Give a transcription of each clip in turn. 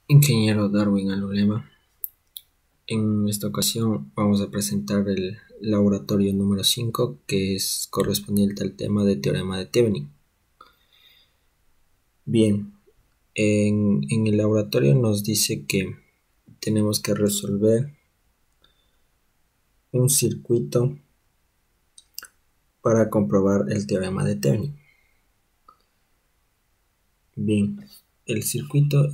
Ingeniero Darwin Alulema. En esta ocasión vamos a presentar el laboratorio número 5, que es correspondiente al tema de teorema de Thevenin. Bien, en el laboratorio nos dice que tenemos que resolver un circuito para comprobar el teorema de Thevenin. Bien, el circuito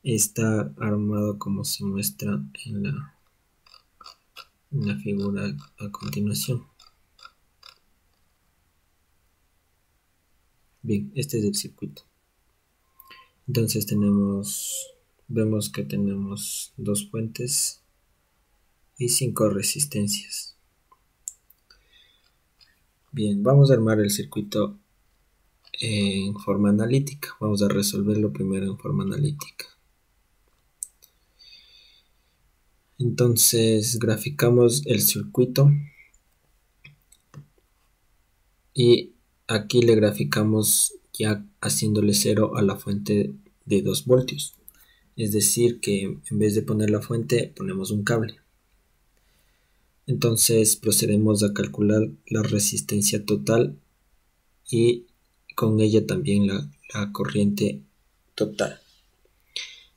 está armado como se muestra en la figura a continuación. Bien, este es el circuito. Entonces vemos que tenemos dos fuentes y 5 resistencias. Bien, vamos a armar el circuito en forma analítica. Vamos a resolverlo primero en forma analítica. Entonces graficamos el circuito y aquí le graficamos ya haciéndole 0 a la fuente de 2 voltios. Es decir que en vez de poner la fuente ponemos un cable. Entonces procedemos a calcular la resistencia total y con ella también la corriente total.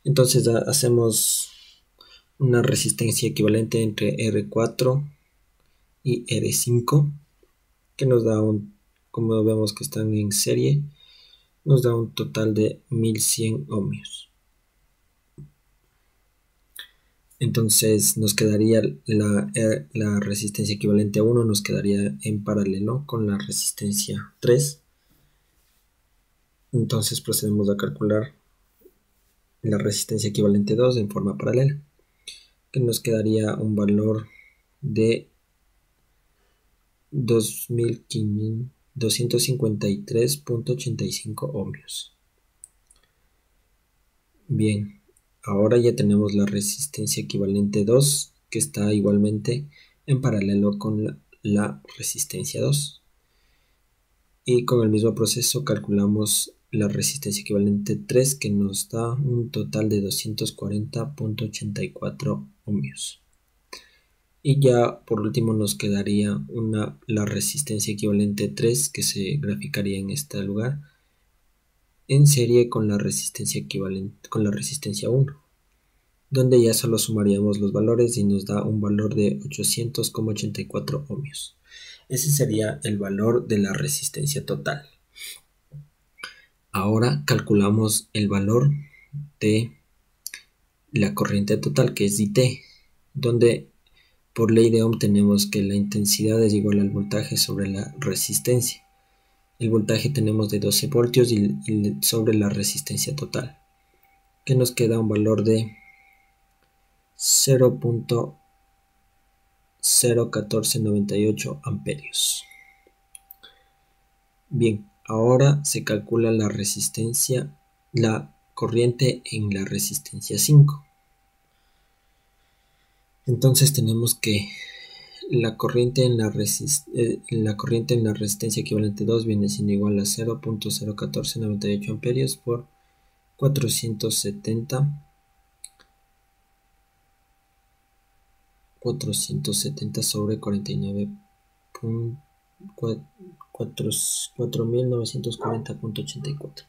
Entonces hacemos una resistencia equivalente entre R4 y R5, que nos da como vemos que están en serie, nos da un total de 1100 ohmios. Entonces nos quedaría la resistencia equivalente a 1, nos quedaría en paralelo con la resistencia 3. Entonces procedemos a calcular la resistencia equivalente 2 en forma paralela, que nos quedaría un valor de 253.85 ohmios. Bien, ahora ya tenemos la resistencia equivalente 2, que está igualmente en paralelo con la resistencia 2. Y con el mismo proceso calculamos la resistencia equivalente 3, que nos da un total de 240.84 ohmios. Y ya por último nos quedaría la resistencia equivalente 3, que se graficaría en este lugar en serie con la resistencia equivalente con la resistencia 1, donde ya solo sumaríamos los valores y nos da un valor de 800,84 ohmios. Ese sería el valor de la resistencia total. Ahora calculamos el valor de la corriente total, que es IT, donde por ley de Ohm tenemos que la intensidad es igual al voltaje sobre la resistencia. El voltaje tenemos de 12 voltios y sobre la resistencia total, que nos queda un valor de 0.01498 amperios. Bien, ahora se calcula la corriente en la resistencia 5. Entonces tenemos que la corriente en la resistencia equivalente 2 viene siendo igual a 0.01498 amperios por 470 sobre 4940.84,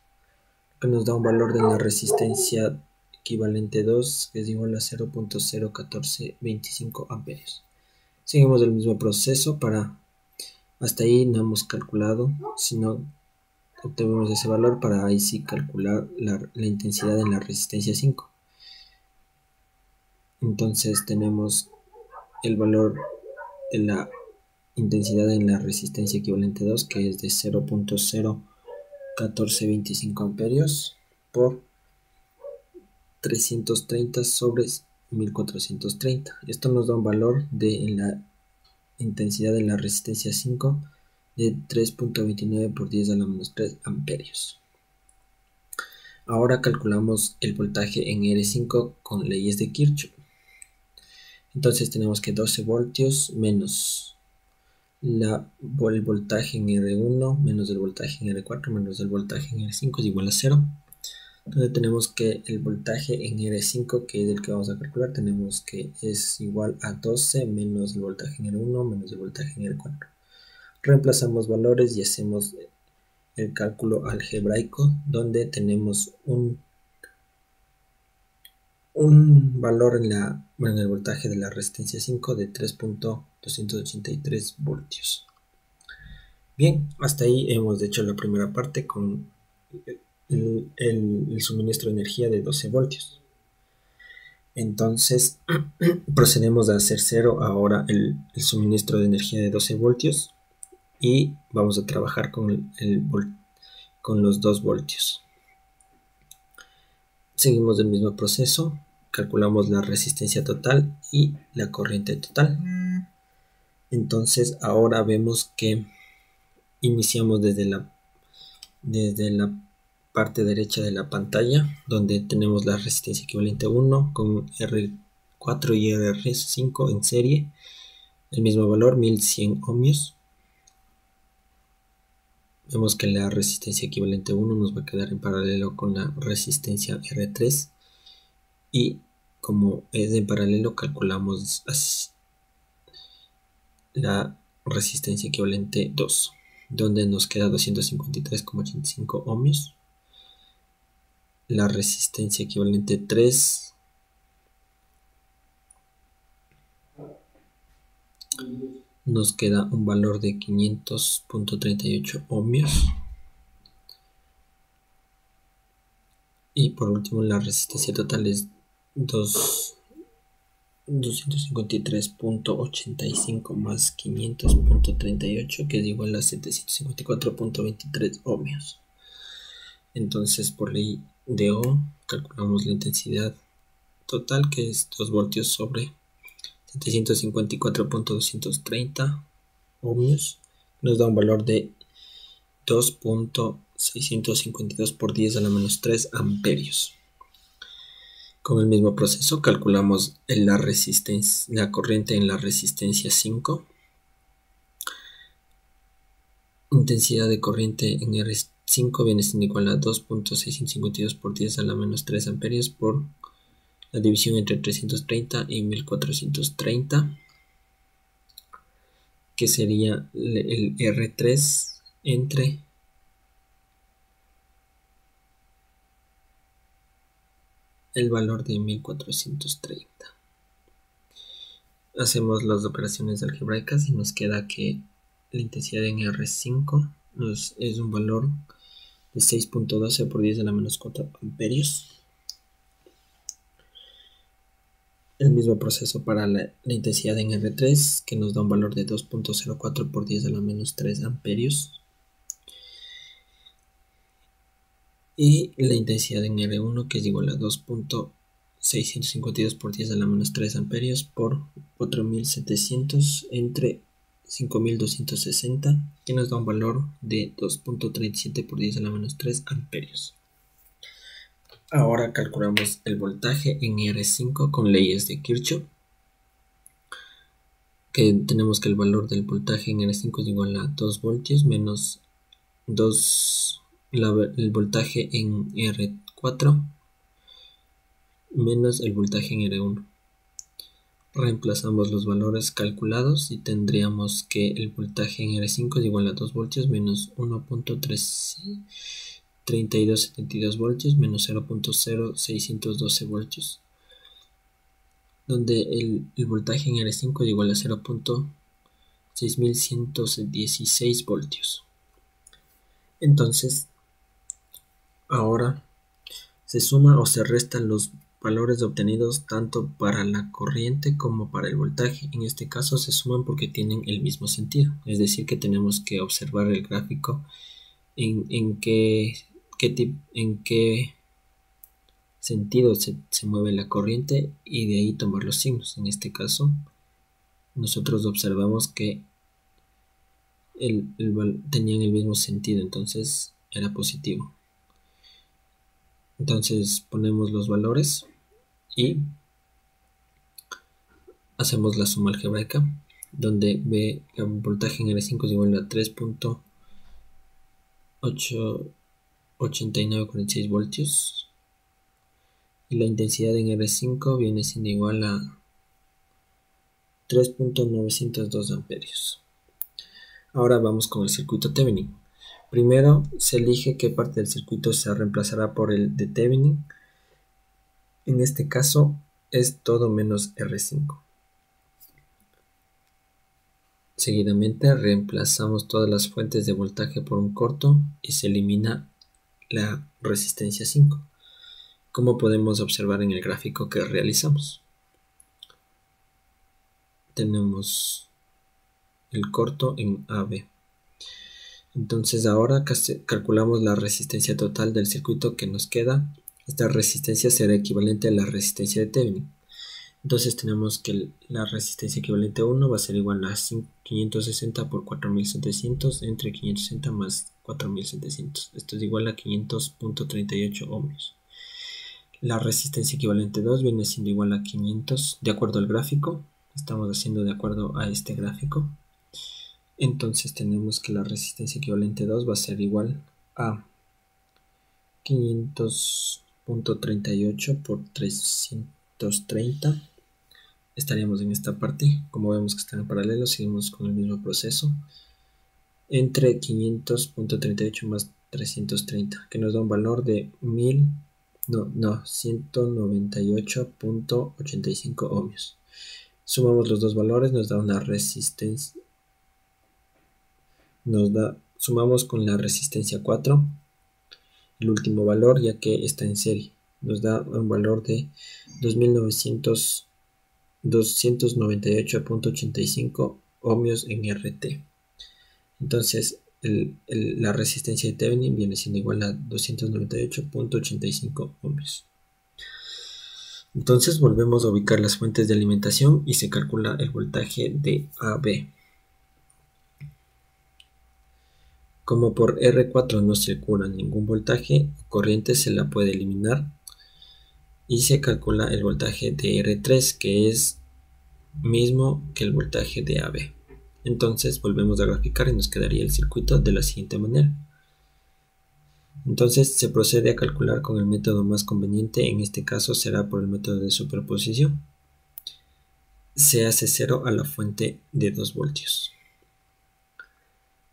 que nos da un valor de la resistencia equivalente 2, que es igual a 0.01425 amperios. Seguimos el mismo proceso hasta ahí no hemos calculado, sino obtenemos ese valor para ahí sí calcular la intensidad en la resistencia 5. Entonces tenemos el valor de la intensidad en la resistencia equivalente 2, que es de 0.01425 amperios por 330 sobre 1430. Esto nos da un valor de la intensidad en la resistencia 5 de 3.29 por 10 a la menos 3 amperios. Ahora calculamos el voltaje en R5 con leyes de Kirchhoff. Entonces tenemos que 12 voltios menos el voltaje en R1 menos el voltaje en R4 menos el voltaje en R5 es igual a 0. donde tenemos que el voltaje en R5, que es el que vamos a calcular, tenemos que es igual a 12 menos el voltaje en R1 menos el voltaje en R4. Reemplazamos valores y hacemos el cálculo algebraico, donde tenemos un valor en el voltaje de la resistencia 5 de 3.283 voltios. Bien, hasta ahí hemos hecho la primera parte con el suministro de energía de 12 voltios. Entonces procedemos a hacer cero ahora el suministro de energía de 12 voltios y vamos a trabajar con los 2 voltios. Seguimos el mismo proceso, calculamos la resistencia total y la corriente total. Entonces ahora vemos que iniciamos desde la parte derecha de la pantalla, donde tenemos la resistencia equivalente 1 con R4 y R5 en serie, el mismo valor, 1100 ohmios. Vemos que la resistencia equivalente 1 nos va a quedar en paralelo con la resistencia R3, y como es en paralelo calculamos la resistencia equivalente 2, donde nos queda 253,85 ohmios. La resistencia equivalente 3 nos queda un valor de 500,38 ohmios. Y por último la resistencia total es 253,85 más 500,38, que es igual a 754,23 ohmios. Entonces por ley de Ohm calculamos la intensidad total, que es 2 voltios sobre 754,230 ohmios, nos da un valor de 2.652 por 10 a la menos 3 amperios. Con el mismo proceso calculamos la corriente en la resistencia 5. Intensidad de corriente en R5 viene siendo igual a 2.652 por 10 a la menos 3 amperios por la división entre 330 y 1430, que sería el R3 entre el valor de 1430. Hacemos las operaciones algebraicas y nos queda que la intensidad en R5 es un valor de 6.12 por 10 a la menos 4 amperios. El mismo proceso para la intensidad en R3, que nos da un valor de 2.04 por 10 a la menos 3 amperios. Y la intensidad en R1, que es igual a 2.652 por 10 a la menos 3 amperios por 4700 entre 5260, que nos da un valor de 2.37 por 10 a la menos 3 amperios. Ahora calculamos el voltaje en R5 con leyes de Kirchhoff, que tenemos que el valor del voltaje en R5 es igual a 2 voltios menos el voltaje en R4 menos el voltaje en R1. Reemplazamos los valores calculados y tendríamos que el voltaje en R5 es igual a 2 voltios menos 1.3272 voltios menos 0.0612 voltios, donde el voltaje en R5 es igual a 0.6116 voltios. Entonces ahora se suma o se restan los valores obtenidos tanto para la corriente como para el voltaje. En este caso se suman porque tienen el mismo sentido, es decir que tenemos que observar el gráfico en qué sentido se mueve la corriente y de ahí tomar los signos. En este caso nosotros observamos que tenían el mismo sentido, entonces era positivo. Entonces ponemos los valores y hacemos la suma algebraica, donde el voltaje en R5 es igual a 3.8946 voltios y la intensidad en R5 viene siendo igual a 3.902 amperios. Ahora vamos con el circuito Thevenin. Primero se elige qué parte del circuito se reemplazará por el de Thevenin. En este caso es todo menos R5. Seguidamente reemplazamos todas las fuentes de voltaje por un corto y se elimina la resistencia 5, como podemos observar en el gráfico que realizamos. Tenemos el corto en AB. Entonces ahora calculamos la resistencia total del circuito que nos queda. Esta resistencia será equivalente a la resistencia de Thevenin. Entonces tenemos que la resistencia equivalente a 1 va a ser igual a 560 por 4700 entre 560 más 4700. Esto es igual a 500.38 ohmios. La resistencia equivalente a 2 viene siendo igual a 500 de acuerdo al gráfico. Estamos haciendo de acuerdo a este gráfico. Entonces tenemos que la resistencia equivalente a 2 va a ser igual a 500.38 por 330. Estaríamos en esta parte. Como vemos que están en paralelo, seguimos con el mismo proceso. Entre 500.38 más 330, que nos da un valor de 198.85 ohmios. Sumamos los dos valores, nos da una resistencia. Sumamos con la resistencia 4 el último valor, ya que está en serie. Nos da un valor de 298.85 ohmios en RT. Entonces la resistencia de Thevenin viene siendo igual a 298.85 ohmios. Entonces volvemos a ubicar las fuentes de alimentación y se calcula el voltaje de AB. Como por R4 no circula ningún voltaje o corriente, se la puede eliminar y se calcula el voltaje de R3, que es mismo que el voltaje de AB. Entonces volvemos a graficar y nos quedaría el circuito de la siguiente manera. Entonces se procede a calcular con el método más conveniente, en este caso será por el método de superposición. Se hace 0 a la fuente de 2 voltios.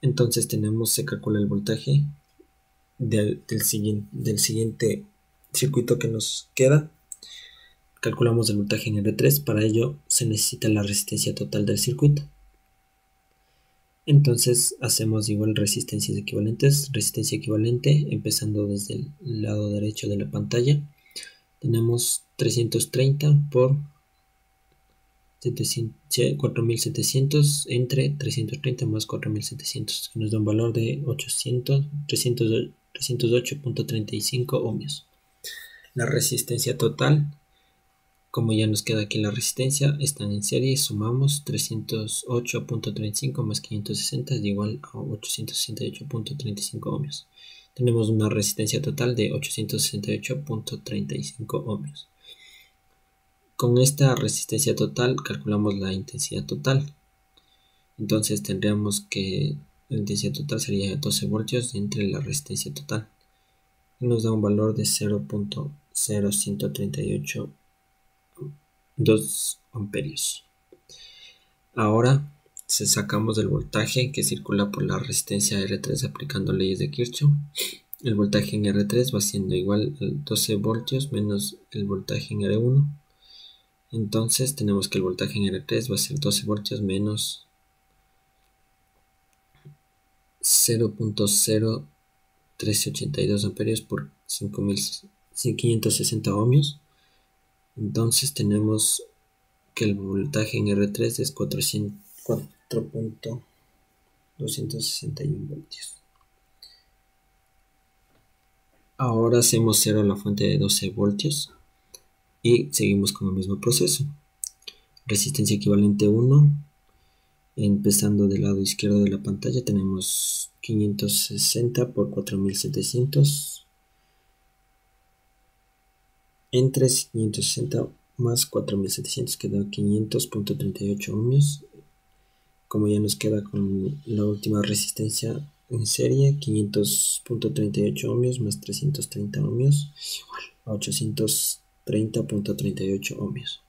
Entonces se calcula el voltaje del siguiente circuito que nos queda. Calculamos el voltaje en R3, para ello se necesita la resistencia total del circuito. Entonces hacemos igual resistencias equivalentes. Resistencia equivalente, empezando desde el lado derecho de la pantalla, tenemos 330 por 4700 entre 330 más 4700, que nos da un valor de 308.35 ohmios. La resistencia total, como ya nos queda aquí la resistencia, están en serie, sumamos 308.35 más 560 es igual a 868.35 ohmios. Tenemos una resistencia total de 868.35 ohmios. Con esta resistencia total calculamos la intensidad total. Entonces tendríamos que la intensidad total sería 12 voltios entre la resistencia total. Y nos da un valor de 0.0138 2 amperios. Ahora sacamos el voltaje que circula por la resistencia R3 aplicando leyes de Kirchhoff. El voltaje en R3 va siendo igual a 12 voltios menos el voltaje en R1. Entonces tenemos que el voltaje en R3 va a ser 12 voltios menos 0.0382 amperios por 560 ohmios. Entonces tenemos que el voltaje en R3 es 4.261 voltios. Ahora hacemos 0 a la fuente de 12 voltios y seguimos con el mismo proceso. Resistencia equivalente 1. Empezando del lado izquierdo de la pantalla tenemos 560 por 4700 entre 560 más 4700 que da 500.38 ohmios. Como ya nos queda con la última resistencia en serie, 500.38 ohmios más 330 ohmios igual a 868.35 30.38 ohmios.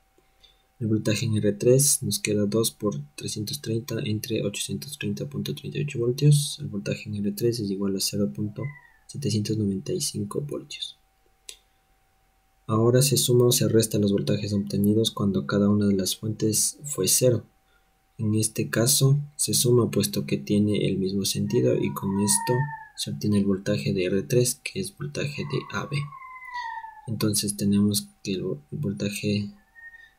El voltaje en R3 nos queda 2 por 330 entre 830.38 voltios. El voltaje en R3 es igual a 0.795 voltios. Ahora se suma o se resta los voltajes obtenidos cuando cada una de las fuentes fue 0. En este caso se suma puesto que tiene el mismo sentido y con esto se obtiene el voltaje de R3, que es voltaje de AB. Entonces tenemos que el voltaje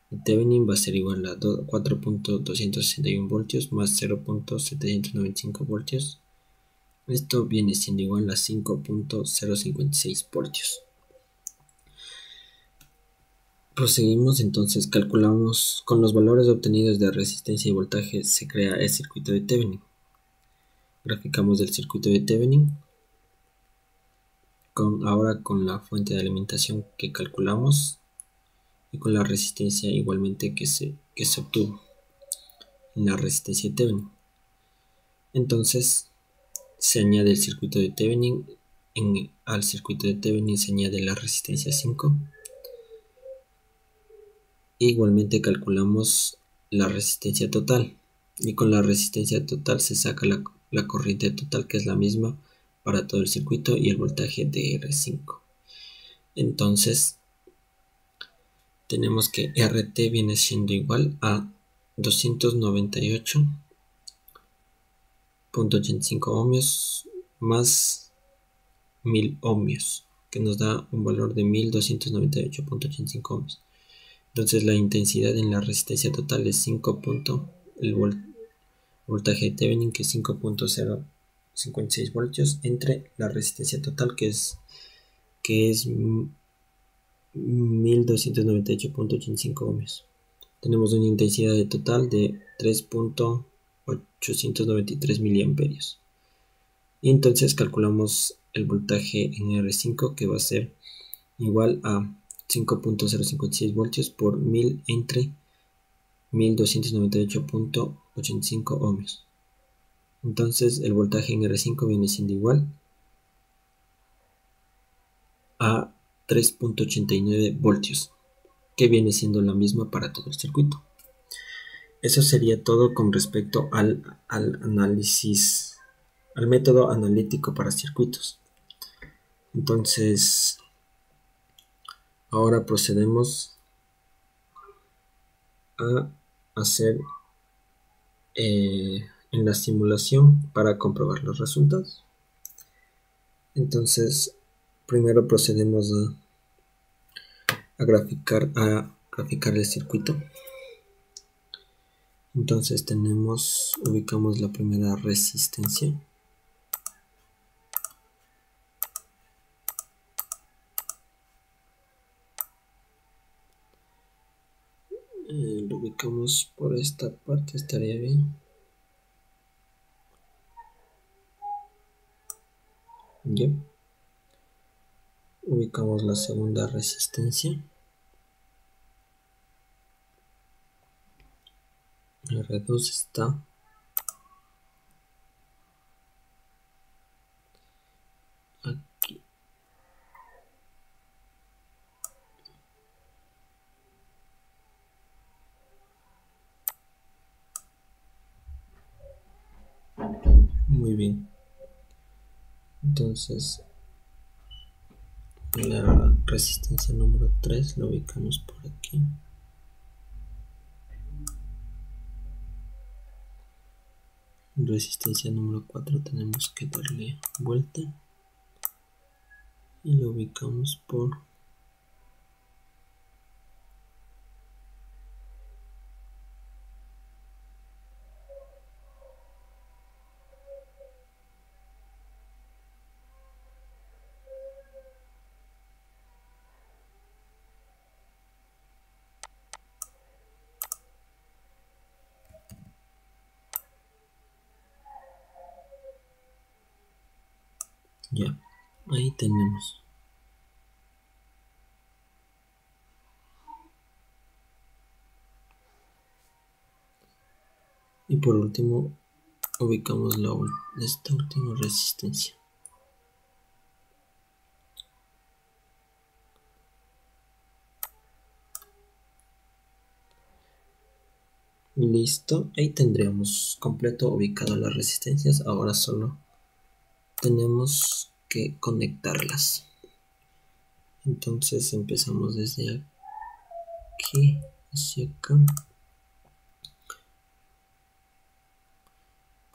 de Thevenin va a ser igual a 4.261 voltios más 0.795 voltios. Esto viene siendo igual a 5.056 voltios. Proseguimos, entonces calculamos con los valores obtenidos de resistencia y voltaje se crea el circuito de Thevenin. Graficamos el circuito de Thevenin ahora con la fuente de alimentación que calculamos y con la resistencia igualmente que se obtuvo en la resistencia de Thevenin. Entonces se añade el circuito de Thevenin, al circuito de Thevenin se añade la resistencia 5. Igualmente calculamos la resistencia total y con la resistencia total se saca la corriente total, que es la misma para todo el circuito, y el voltaje de R5. Entonces tenemos que RT viene siendo igual a 298.85 ohmios más 1000 ohmios, que nos da un valor de 1298.85 ohmios. Entonces la intensidad en la resistencia total es 5. El voltaje de Thevenin, que es 5.056 voltios, entre la resistencia total que es 1298.85 ohmios. Tenemos una intensidad de total de 3.893 miliamperios. Y entonces calculamos el voltaje en R5, que va a ser igual a 5.056 voltios por 1000 entre 1298.85 ohmios. Entonces el voltaje en R5 viene siendo igual a 3.89 voltios, que viene siendo la misma para todo el circuito. Eso sería todo con respecto al análisis, al método analítico para circuitos. Entonces ahora procedemos a hacer en la simulación para comprobar los resultados. Entonces primero procedemos a graficar el circuito. Entonces ubicamos la primera resistencia. Lo ubicamos por esta parte, estaría bien. Ya. Ubicamos la segunda resistencia. R2 está aquí. Muy bien. Entonces la resistencia número 3 la ubicamos por aquí. Resistencia número 4 tenemos que darle vuelta y lo ubicamos por ya, ahí tenemos. Y por último ubicamos esta última resistencia. Listo, ahí tendríamos completo ubicado las resistencias. Ahora solo tenemos que conectarlas. Entonces empezamos desde aquí hacia acá.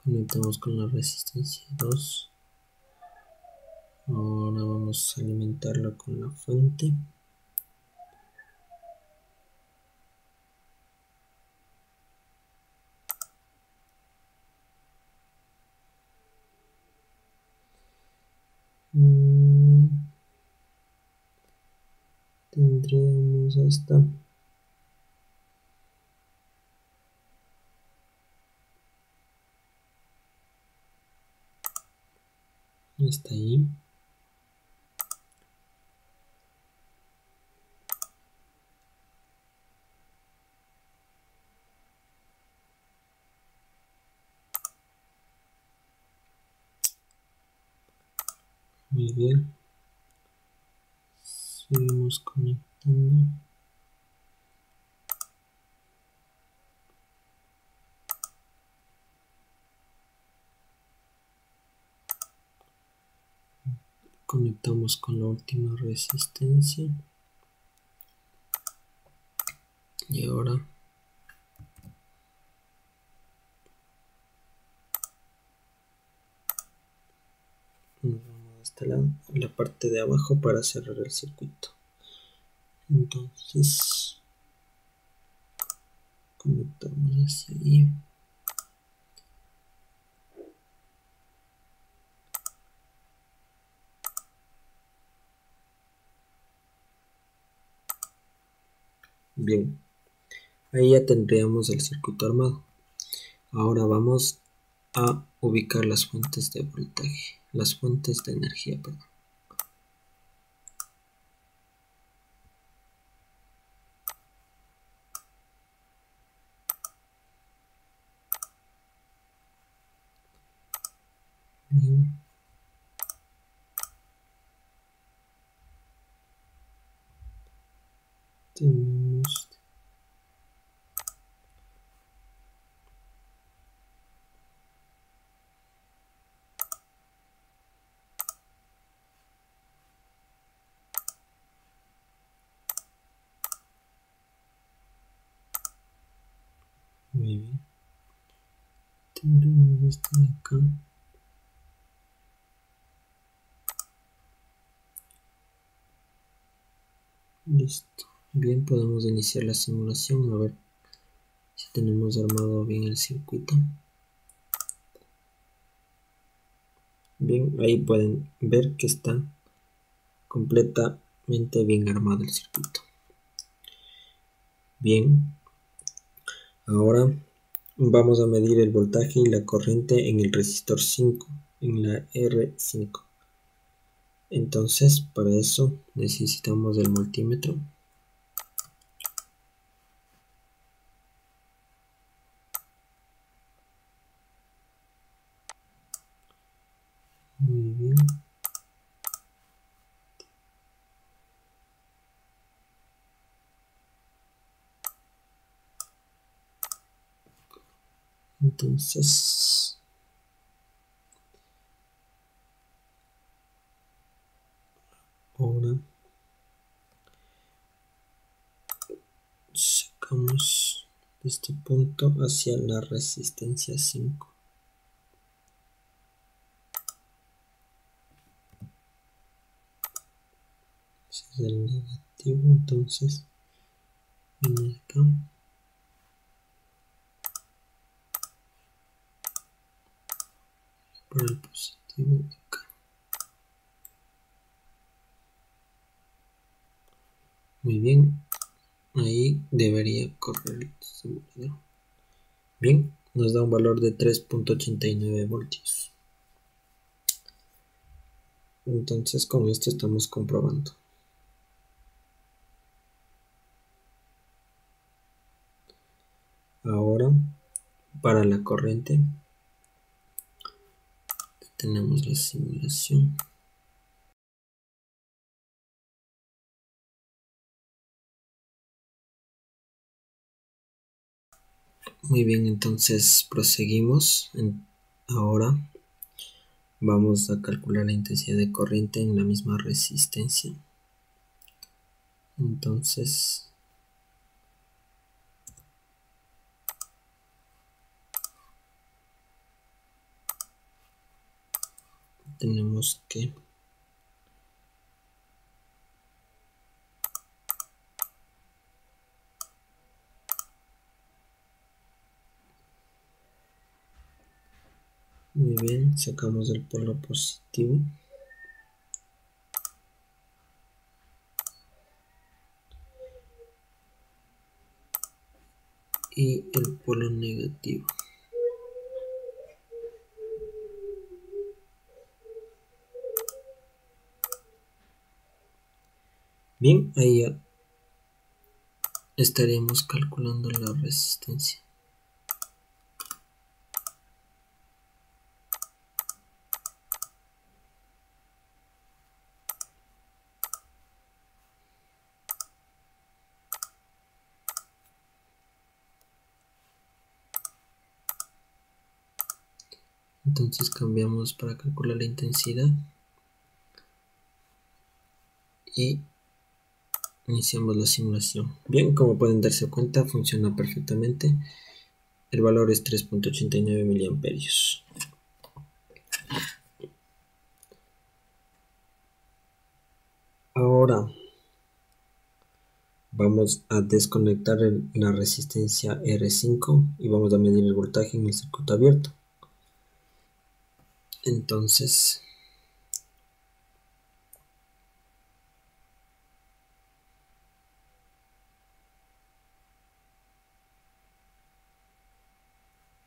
Conectamos con la resistencia 2. Ahora vamos a alimentarla con la fuente. Tendríamos hasta ahí. Muy bien. Seguimos conectando. Conectamos con la última resistencia. Y ahora nos vamos a este lado, a la parte de abajo, para cerrar el circuito. Entonces conectamos hacia ahí. Bien, ahí ya tendríamos el circuito armado. Ahora vamos a ubicar las fuentes de voltaje, las fuentes de energía, perdón. Bien. Tenemos muy bien. Tendremos este de acá. Listo. Bien, podemos iniciar la simulación a ver si tenemos armado bien el circuito. Bien, ahí pueden ver que está completamente bien armado el circuito. Bien, ahora vamos a medir el voltaje y la corriente en el resistor 5, en la R5. Entonces, para eso necesitamos el multímetro. Muy bien. Entonces, ahora sacamos de este punto hacia la resistencia 5. Ese es el negativo, entonces viene acá. Para el positivo acá. Muy bien, ahí debería correr el simulador. Bien, nos da un valor de 3.89 voltios. Entonces con esto estamos comprobando. Ahora, para la corriente, tenemos la simulación. Muy bien, entonces proseguimos. Ahora vamos a calcular la intensidad de corriente en la misma resistencia. Entonces tenemos que muy bien, sacamos el polo positivo y el polo negativo. Bien, ahí ya estaríamos calculando la resistencia. Entonces cambiamos para calcular la intensidad y iniciamos la simulación. Bien, como pueden darse cuenta, funciona perfectamente. El valor es 3.89 miliamperios. Ahora vamos a desconectar la resistencia R5 y vamos a medir el voltaje en el circuito abierto. Entonces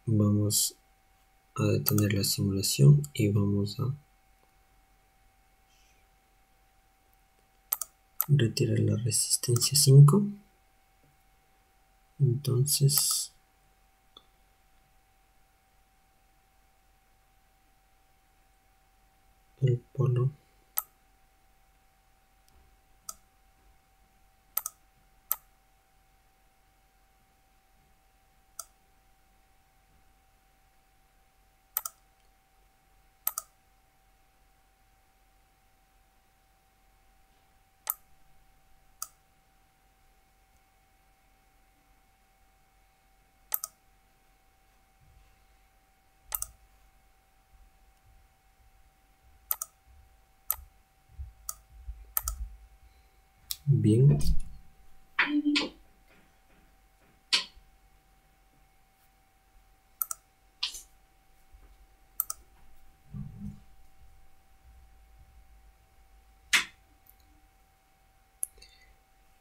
vamos a detener la simulación y vamos a retirar la resistencia 5. Entonces el polo bien.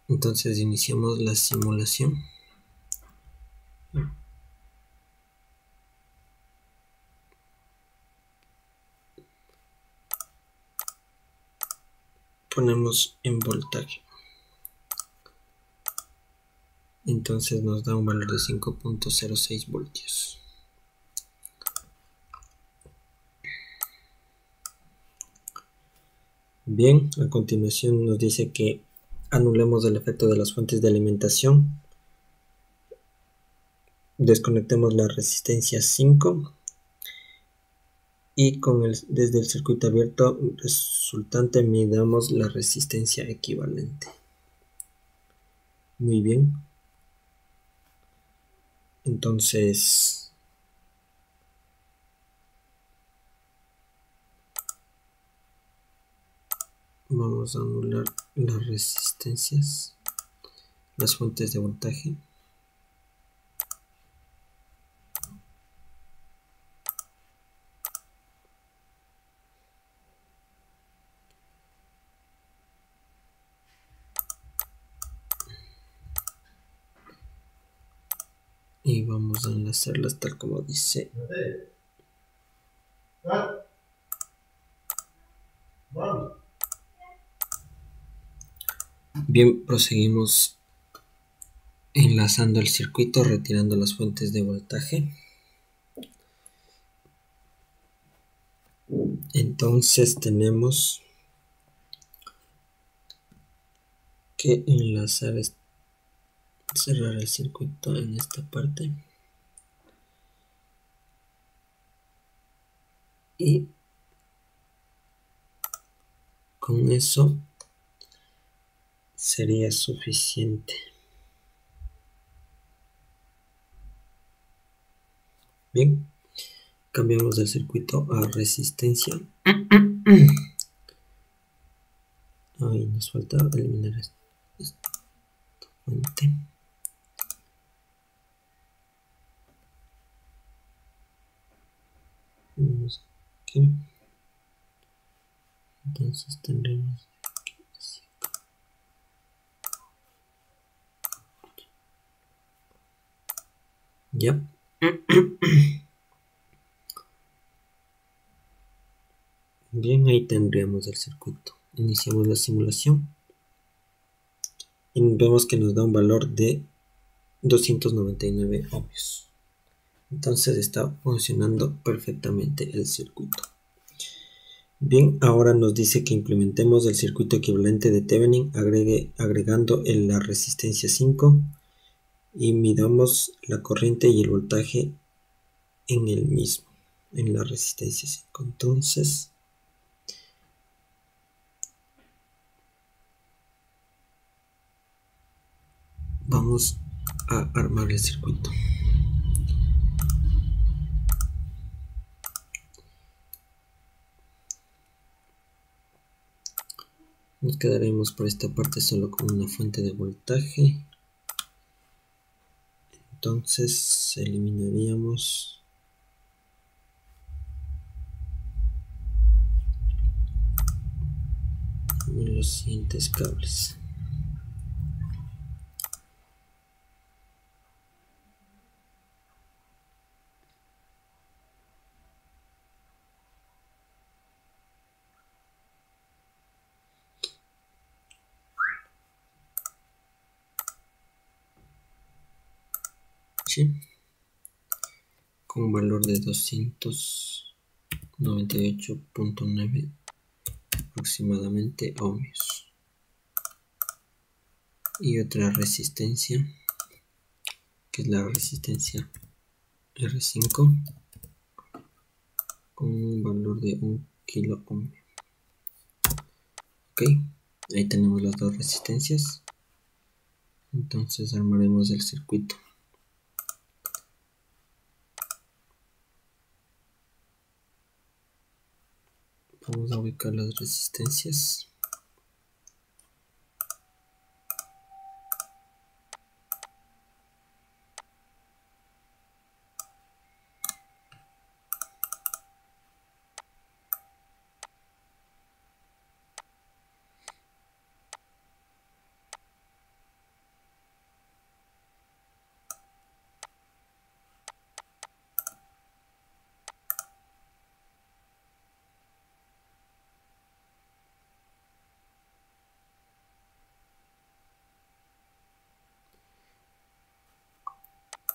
Entonces iniciamos la simulación. Ponemos en voltaje. Entonces nos da un valor de 5.06 voltios. Bien, a continuación nos dice que anulemos el efecto de las fuentes de alimentación. Desconectemos la resistencia 5 y desde el circuito abierto resultante midamos la resistencia equivalente. Muy bien. Entonces vamos a anular las resistencias, las fuentes de voltaje. Y vamos a enlazarlas tal como dice. Bien, proseguimos enlazando el circuito, retirando las fuentes de voltaje. Entonces tenemos que enlazar, cerrar el circuito en esta parte. y con eso sería suficiente. Bien, cambiamos del circuito a resistencia. Ahí nos falta eliminar esta fuente. Vamos aquí. Entonces tendremos aquí así. Ya. Bien, ahí tendríamos el circuito. Iniciamos la simulación y vemos que nos da un valor de 299 ohmios. Entonces está funcionando perfectamente el circuito. Bien, ahora nos dice que implementemos el circuito equivalente de Thevenin agregando la resistencia 5 y midamos la corriente y el voltaje en el mismo, en la resistencia 5. Entonces vamos a armar el circuito. Nos quedaremos por esta parte solo con una fuente de voltaje. Entonces eliminaríamos los siguientes cables. ¿Sí? Con un valor de 298.9 aproximadamente ohmios. Y otra resistencia, que es la resistencia R5, con un valor de 1 kilo ohm. Ok, ahí tenemos las dos resistencias. Entonces armaremos el circuito. Vamos a ubicar las resistencias.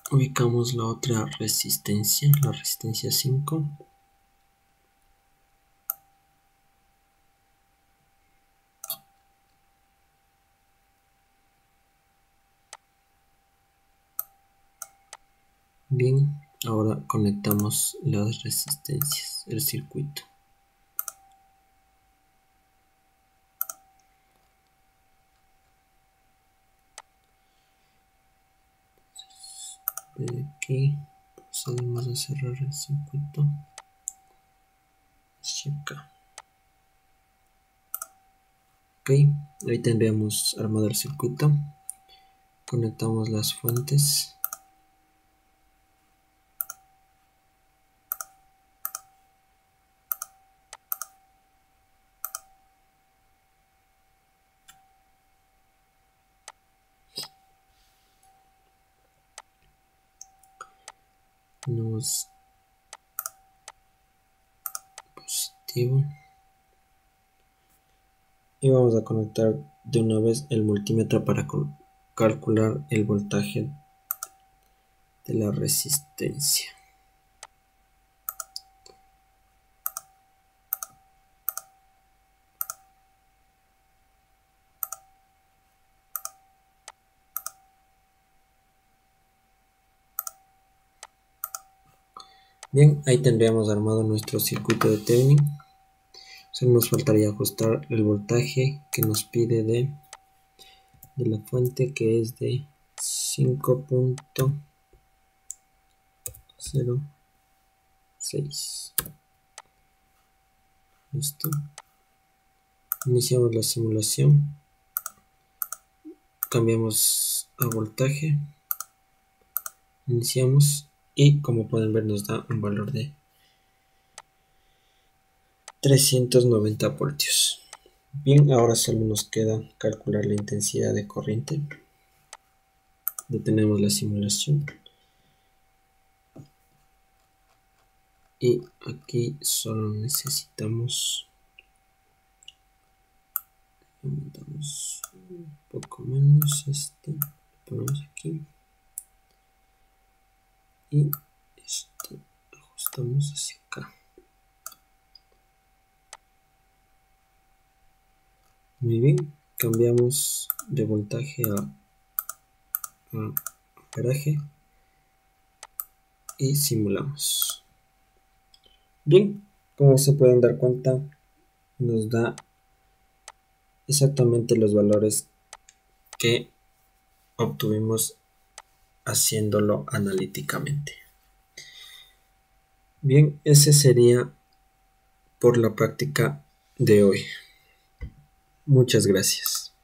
Ubicamos la otra resistencia, la resistencia 5. Bien, ahora conectamos las resistencias, el circuito. Desde aquí procedemos a cerrar el circuito. Acá. Ok, ahí tendríamos armado el circuito. Conectamos las fuentes. Tenemos positivo. Y vamos a conectar de una vez el multímetro para calcular el voltaje de la resistencia. Bien, ahí tendríamos armado nuestro circuito de Thevenin. Solo nos faltaría ajustar el voltaje que nos pide de la fuente, que es de 5.06. Listo. Iniciamos la simulación. Cambiamos a voltaje. Iniciamos y como pueden ver nos da un valor de 390 voltios. Bien, ahora solo nos queda calcular la intensidad de corriente. Detenemos la simulación y aquí solo necesitamos, aumentamos un poco menos lo ponemos aquí y esto ajustamos hacia acá. Muy bien, cambiamos de voltaje a amperaje y simulamos. Bien, como se pueden dar cuenta, nos da exactamente los valores que obtuvimos haciéndolo analíticamente. Bien, ese sería por la práctica de hoy. Muchas gracias.